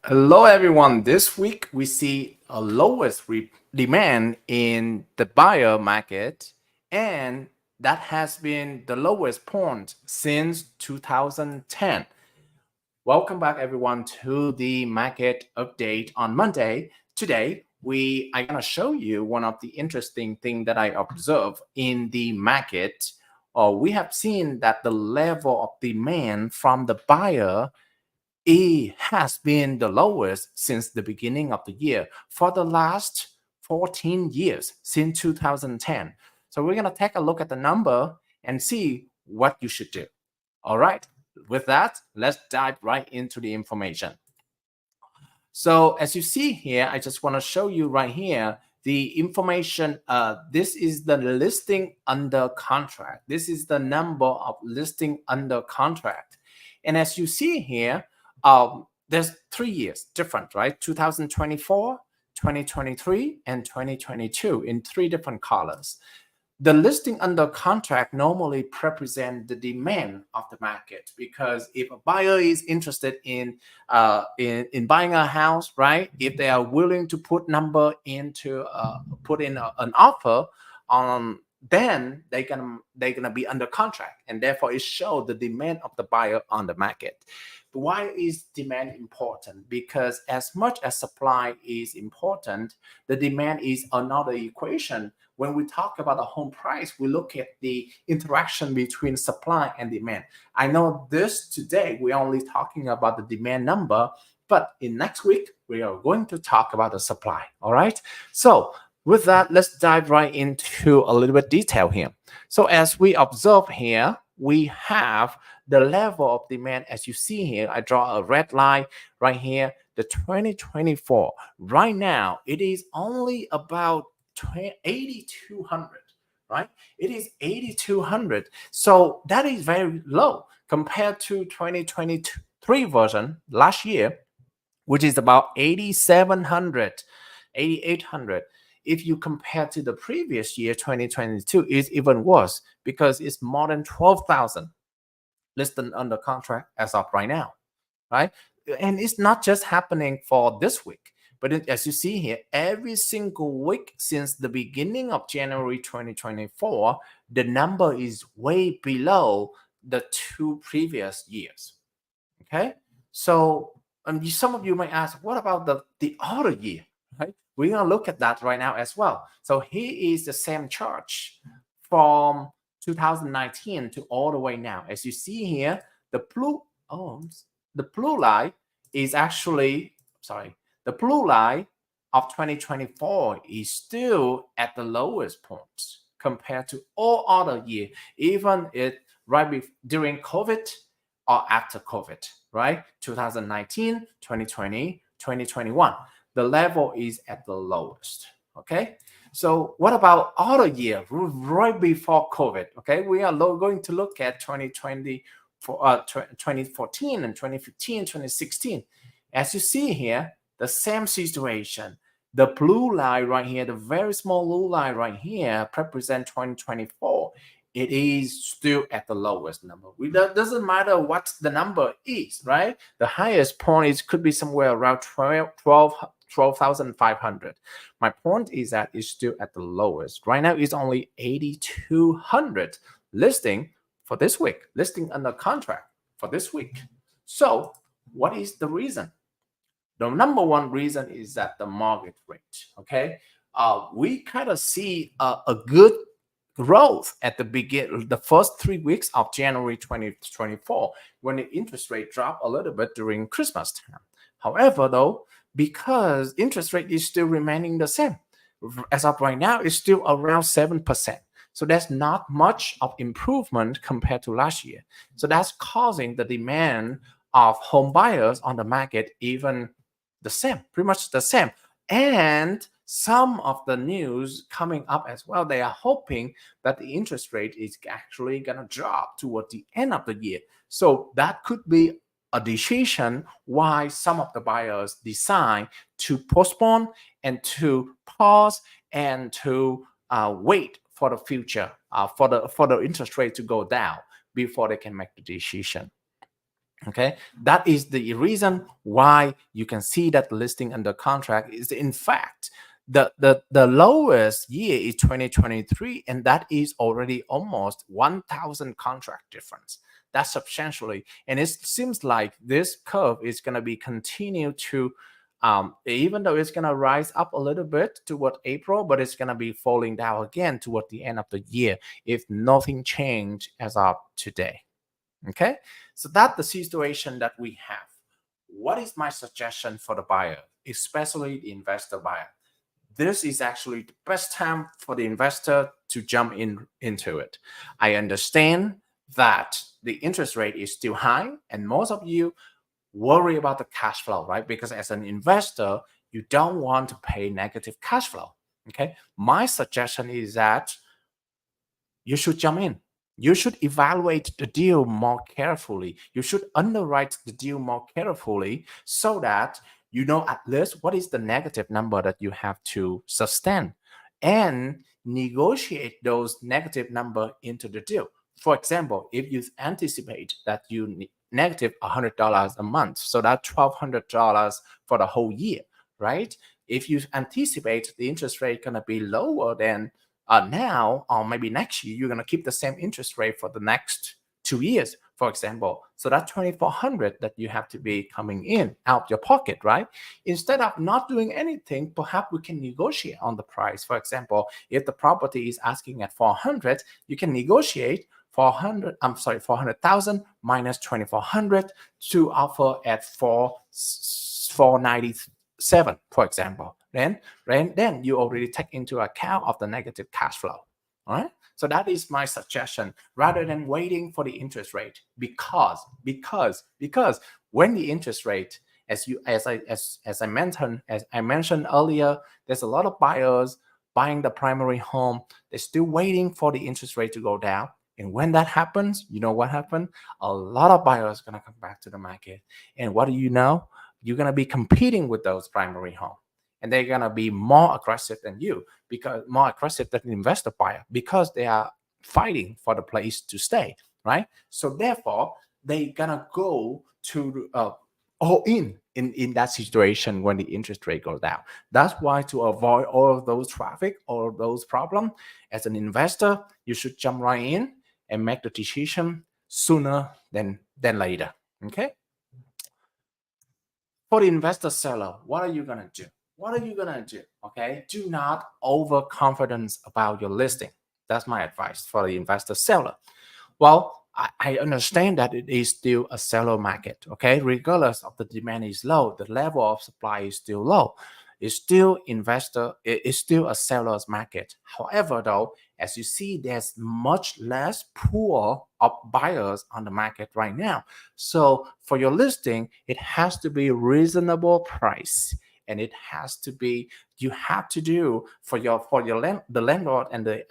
Hello, everyone. This week we see a lowest demand in the buyer market, and that has been the lowest point since 2010. Welcome back, everyone, to the market update on Monday. Today, we are gonna show you one of the interesting thing that I observed in the market. We have seen that the level of demand from the buyer it has been the lowest since the beginning of the year for the last 14 years, since 2010. So we're going to take a look at the number and see what you should do. All right. With that, let's dive right into the information. So as you see here, I just want to show you right here the information. This is the listing under contract. This is the number of listing under contract. And as you see here, there's 3 years different, right? 2024, 2023, and 2022 in 3 different colors. The listing under contract normally represent the demand of the market, because if a buyer is interested in buying a house, right? If they are willing to put number into put in an offer, then they're gonna be under contract, and therefore it shows the demand of the buyer on the market. But why is demand important? Because as much as supply is important, the demand is another equation. When we talk about the home price, we look at the interaction between supply and demand. I know this today, we're only talking about the demand number, but in next week, we are going to talk about the supply. All right. So with that, let's dive right into a little bit detail here. So as we observe here, we have the level of demand. As you see here, I draw a red line right here, the 2024. Right now, it is only about 8,200, right? It is 8,200. So that is very low compared to 2023 version last year, which is about 8,700, 8,800. If you compare to the previous year, 2022, it's even worse because it's more than 12,000 listed under contract as of right now, right? And it's not just happening for this week, but as you see here, every single week since the beginning of January 2024, the number is way below the 2 previous years. Okay, so some of you might ask, what about the other year, right? We're gonna look at that right now as well. So here is the same chart from 2019 to all the way now. As you see here, the blue line is actually, the blue line of 2024 is still at the lowest point compared to all other year, even during COVID or after COVID, right? 2019, 2020, 2021. The level is at the lowest, okay? So what about other year right before COVID, okay? We are going to look at 2020, 2014 and 2015, 2016. As you see here, the same situation. The blue line right here, the very small blue line right here represent 2024. It is still at the lowest number. It doesn't matter what the number is, right? The highest point could be somewhere around 12,500. My point is that it's still at the lowest. Right now, it's only 8,200 listing for this week, listing under contract for this week. So what is the reason? The number one reason is that the mortgage rate, okay? We kind of see a good growth at the first 3 weeks of January 2024, when the interest rate dropped a little bit during Christmas time. However, though, because interest rate is still remaining the same, as of right now, it's still around 7%. So that's not much of improvement compared to last year. So that's causing the demand of home buyers on the market even the same, pretty much the same. And some of the news coming up as well, they are hoping that the interest rate is actually going to drop toward the end of the year. So that could be a decision why some of the buyers decide to postpone and to pause and to wait for the future, for the interest rate to go down before they can make the decision. Okay, that is the reason why you can see that listing under contract is in fact the lowest year is 2023, and that is already almost 1,000 contract difference. That's substantially, and it seems like this curve is going to be continue to even though it's going to rise up a little bit toward April, but it's going to be falling down again toward the end of the year if nothing changed as of today. Okay, so that's the situation that we have. What is my suggestion for the buyer, especially the investor buyer? This is actually the best time for the investor to jump into it. I understand that the interest rate is still high, and most of you worry about the cash flow, right? Because as an investor, you don't want to pay negative cash flow. Okay, my suggestion is that you should jump in. You should evaluate the deal more carefully. You should underwrite the deal more carefully so that you know at least what is the negative number that you have to sustain and negotiate those negative number into the deal. For example, if you anticipate that you need negative $100 a month, so that's $1,200 for the whole year, right? If you anticipate the interest rate going to be lower than now, or maybe next year, you're going to keep the same interest rate for the next 2 years, for example. So that's $2,400 that you have to be coming in out your pocket, right? Instead of not doing anything, perhaps we can negotiate on the price. For example, if the property is asking at 400, you can negotiate 400,000 minus 2,400 to offer at 497, for example. Then you already take into account of the negative cash flow. All right. So that is my suggestion, rather than waiting for the interest rate, because when the interest rate, as I mentioned earlier, there's a lot of buyers buying the primary home. They're still waiting for the interest rate to go down. And when that happens, you know what happened? A lot of buyers are going to come back to the market. And what do you know? You're going to be competing with those primary homes. And they're going to be more aggressive than you, because more aggressive than the investor buyer, because they are fighting for the place to stay, right? So therefore, they're going to go to all in that situation when the interest rate goes down. That's why, to avoid all of those traffic, all of those problems, as an investor, you should jump right in and make the decision sooner than later. Okay. For the investor seller, what are you going to do? What are you going to do? Okay. Do not overconfidence about your listing. That's my advice for the investor seller. Well, I understand that it is still a seller market. Okay. Regardless of the demand is low, the level of supply is still low. It's still a seller's market. However, though, as you see, there's much less pool of buyers on the market right now. So for your listing, it has to be reasonable price, and it has to be, you have to do the landlord and the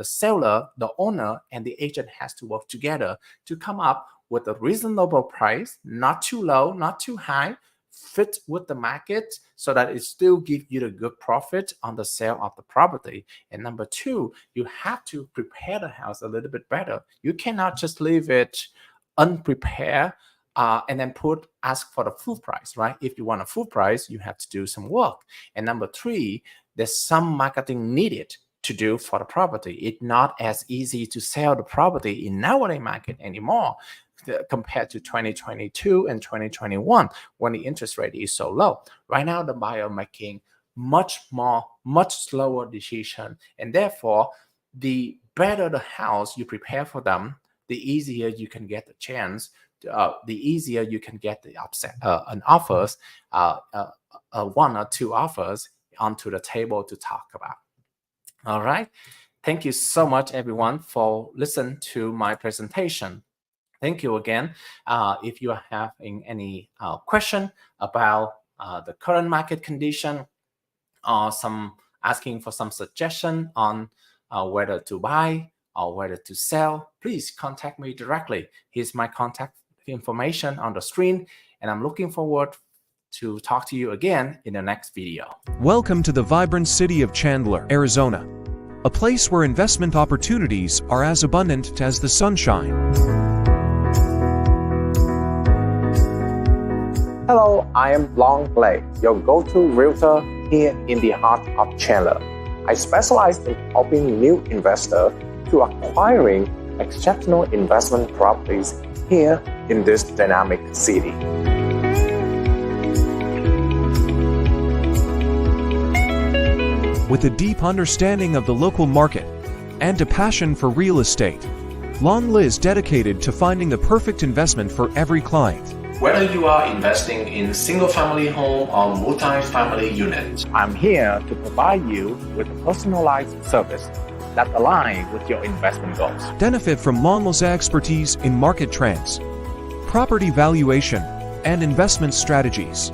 seller, the owner, and the agent has to work together to come up with a reasonable price, not too low, not too high, fit with the market, so that it still gives you the good profit on the sale of the property. And number two, you have to prepare the house a little bit better. You cannot just leave it unprepared and then ask for the full price, right? If you want a full price, you have to do some work. And number three, there's some marketing needed to do for the property. It's not as easy to sell the property in nowadays market anymore compared to 2022 and 2021 when the interest rate is so low. Right now, the buyer making much slower decision, and therefore, the better the house you prepare for them, the easier you can get the chance. The easier you can get the offers, one or two offers onto the table to talk about. All right. Thank you so much, everyone, for listening to my presentation. Thank you again. If you are having any question about the current market condition, or asking for some suggestion on whether to buy or whether to sell, please contact me directly. Here's my contact information on the screen, and I'm looking forward to talk to you again in the next video. Welcome to the vibrant city of Chandler, Arizona, a place where investment opportunities are as abundant as the sunshine. Hello, I am Long Lei, your go-to realtor here in the heart of Chandler. I specialize in helping new investors to acquiring exceptional investment properties here in this dynamic city. With a deep understanding of the local market and a passion for real estate, Long Lei is dedicated to finding the perfect investment for every client. Whether you are investing in single-family home or multi-family unit, I'm here to provide you with a personalized service that aligns with your investment goals. Benefit from Long Lei's expertise in market trends, property valuation, and investment strategies,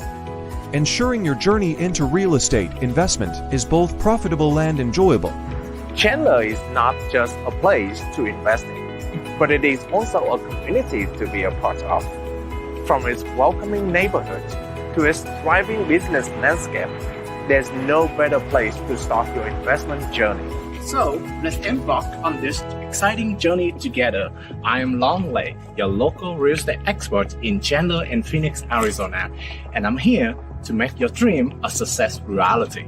ensuring your journey into real estate investment is both profitable and enjoyable. Chandler is not just a place to invest in, but it is also a community to be a part of. From its welcoming neighborhood to its thriving business landscape, there's no better place to start your investment journey. So, let's embark on this exciting journey together. I am Long Lei, your local real estate expert in Chandler and Phoenix, Arizona, and I'm here to make your dream a success reality.